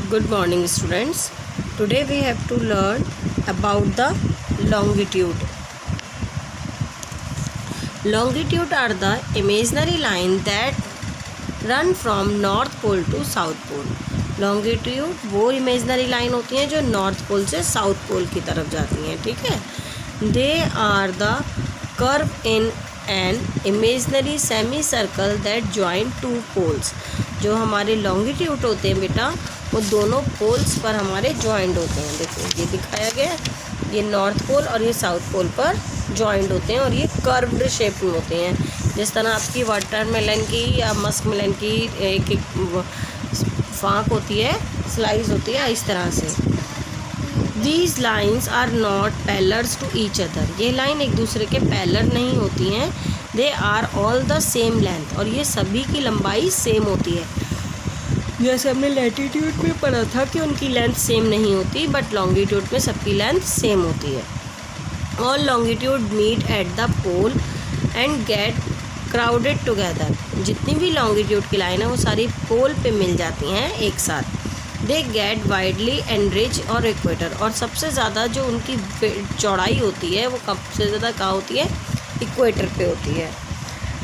Good morning, students. Today we have to learn about the longitude. Longitude are the imaginary line that run from North Pole to South Pole. Longitude वो imaginary line होती हैं जो North Pole से South Pole की तरफ जाती हैं, ठीक है. They are the curve in an imaginary semicircle that join two poles. जो हमारे लॉन्गिट्यूड होते हैं बेटा वो दोनों पोल्स पर हमारे जॉइंट होते हैं. देखो ये दिखाया गया है, ये नॉर्थ पोल और ये साउथ पोल पर जॉइंट होते हैं और ये कर्व्ड शेप में होते हैं. जिस तरह आपकी वाटरमेलन की या मस्कमेलन की एक फाँक होती है, स्लाइस होती है, इस तरह से. These lines are not parallels to each other. ये लाइन एक दूसरे के पैरेलल नहीं होती हैं. They are all the same length और ये सभी की लंबाई सेम होती है. जैसे हमने लैटिट्यूड में पढ़ा था कि उनकी लेंथ सेम नहीं होती, बट लॉन्गिट्यूड में सबकी लेंथ सेम होती है. All longitude meet at the pole and get crowded together. जितनी भी लॉन्गिट्यूड की लाइन है वो सारी पोल पे मिल जाती हैं एक साथ. दे गेट वाइडली एनरिच और इक्वेटर. और सबसे ज़्यादा जो उनकी चौड़ाई होती है वो सबसे ज़्यादा कहाँ होती है? इक्वेटर पे होती है.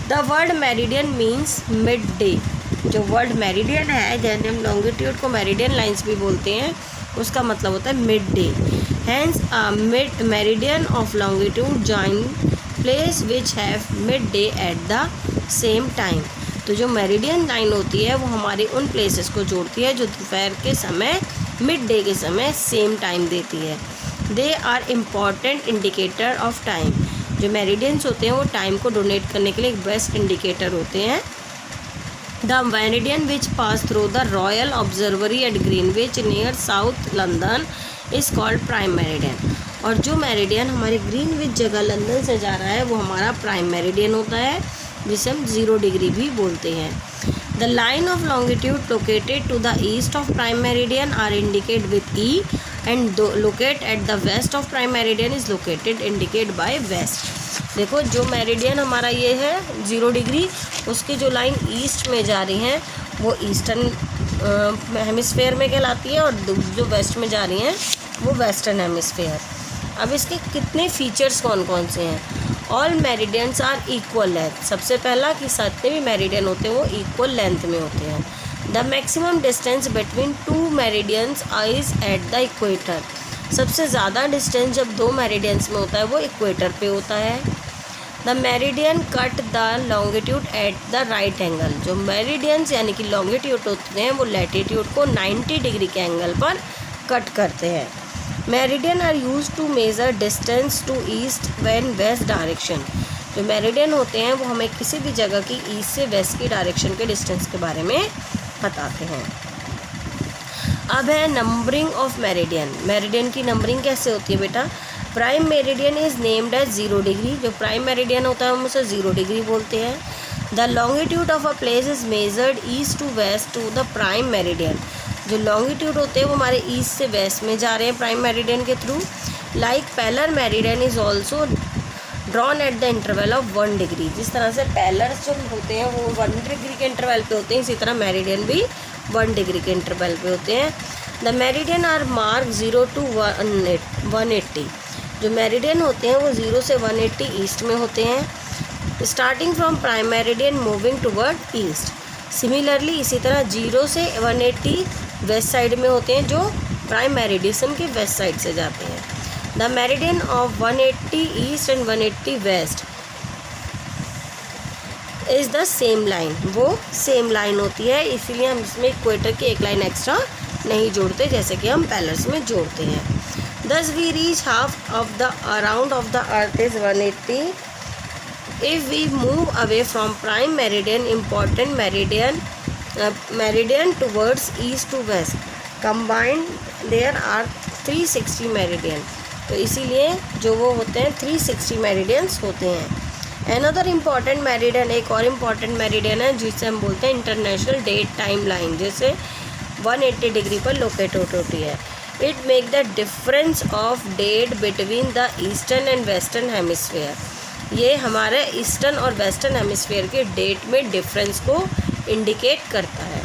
The word meridian means mid day. जो वर्ड मेरिडियन है, जैसे हम लॉन्गिट्यूड को मेरिडियन लाइंस भी बोलते हैं, उसका मतलब होता है midday. Hence mid meridian of longitude join place which have midday at the same time. तो जो मेरिडियन लाइन होती है वो हमारे उन प्लेसेस को जोड़ती है जो दोपहर के समय, मिड डे के समय सेम टाइम देती है. They are important indicator of time. जो मेरिडियंस होते हैं वो टाइम को डोनेट करने के लिए एक बेस्ट इंडिकेटर होते हैं. The meridian which pass through the royal observatory at Greenwich near south London is called prime meridian. और जो मेरिडियन हमारे ग्रीनविच जगह लंदन से जा रहा है वो हमारा प्राइम मेरिडियन होता है, जिसे हम 0 डिग्री भी बोलते हैं. The line of longitude located to the east of prime meridian are indicate with E and locate at the west of prime meridian is located indicate by west. देखो जो meridian हमारा ये है 0 डिग्री, उसकी जो लाइन ईस्ट में जा रही हैं वो ईस्टर्न हेमिस्फेयर में कहलाती है और जो वेस्ट में जा रही हैं वो वेस्टर्न हेमिस्फेयर. अब इसके कितने फीचर्स कौन कौन से हैं? All meridians are equal length. सबसे पहला कि जितने भी मेरिडियन होते हैं वो इक्वल लेंथ में होते हैं. The maximum distance between 2 meridians is at the equator. सबसे ज़्यादा डिस्टेंस जब 2 मेरिडियंस में होता है वो इक्वेटर पे होता है. The meridian cut the longitude at the right angle. जो मेरिडियंस यानी कि लॉन्गिट्यूड होते हैं वो लैटिट्यूड को 90 डिग्री के एंगल पर कट करते हैं. Meridian are use to measure distance to east and west direction. जो मेरिडियन होते हैं वो हमें किसी भी जगह की ईस्ट से वेस्ट की डायरेक्शन के डिस्टेंस के बारे में बताते हैं. अब है नंबरिंग ऑफ मेरिडियन. मेरिडियन की नंबरिंग कैसे होती है बेटा? Prime meridian is named as 0 degree. जो प्राइम मेरिडियन होता है हम उसे 0 डिग्री बोलते हैं. The longitude of a place is measured east to west to the prime meridian. जो लॉन्गिट्यूड होते हैं वो हमारे ईस्ट से वेस्ट में जा रहे हैं प्राइम मेरिडियन के through. Like parallel meridian is also drawn at the interval of 1 degree. जिस तरह से पैरेलल्स जो होते हैं वो 1 डिग्री के इंटरवल पे होते हैं, इसी तरह मेरिडियन भी 1 डिग्री के इंटरवल पे होते हैं. The meridian are mark 0 to 180. जो मेरिडियन होते हैं वो 0 से 180 ईस्ट में होते हैं. Starting from prime meridian moving toward east. Similarly इसी तरह 0 से 180 वेस्ट साइड में होते हैं जो प्राइम मेरिडियन के वेस्ट साइड से जाते हैं. The meridian of 180 east and 180 west is the same line. वो सेम लाइन होती है, इसीलिए हम इसमें इक्वेटर की एक लाइन एक्स्ट्रा नहीं जोड़ते जैसे कि हम पैरेलल्स में जोड़ते हैं. Thus we reach half of the around of the earth is 180. If we move away from prime meridian, important meridian towards east to west, combined there are 360 meridian. तो इसीलिए जो वो होते हैं 360 मेरिडियंस होते हैं. Another important meridian, एक और इम्पॉर्टेंट मेरिडियन है जिसे हम बोलते हैं इंटरनेशनल डेट टाइम लाइन, जैसे 180 डिग्री पर लोकेटेड होती है. It make the difference of date between the eastern and western hemisphere. ये हमारे ईस्टर्न और वेस्टर्न हेमिस्फीयर के डेट में डिफरेंस को इंडिकेट करता है.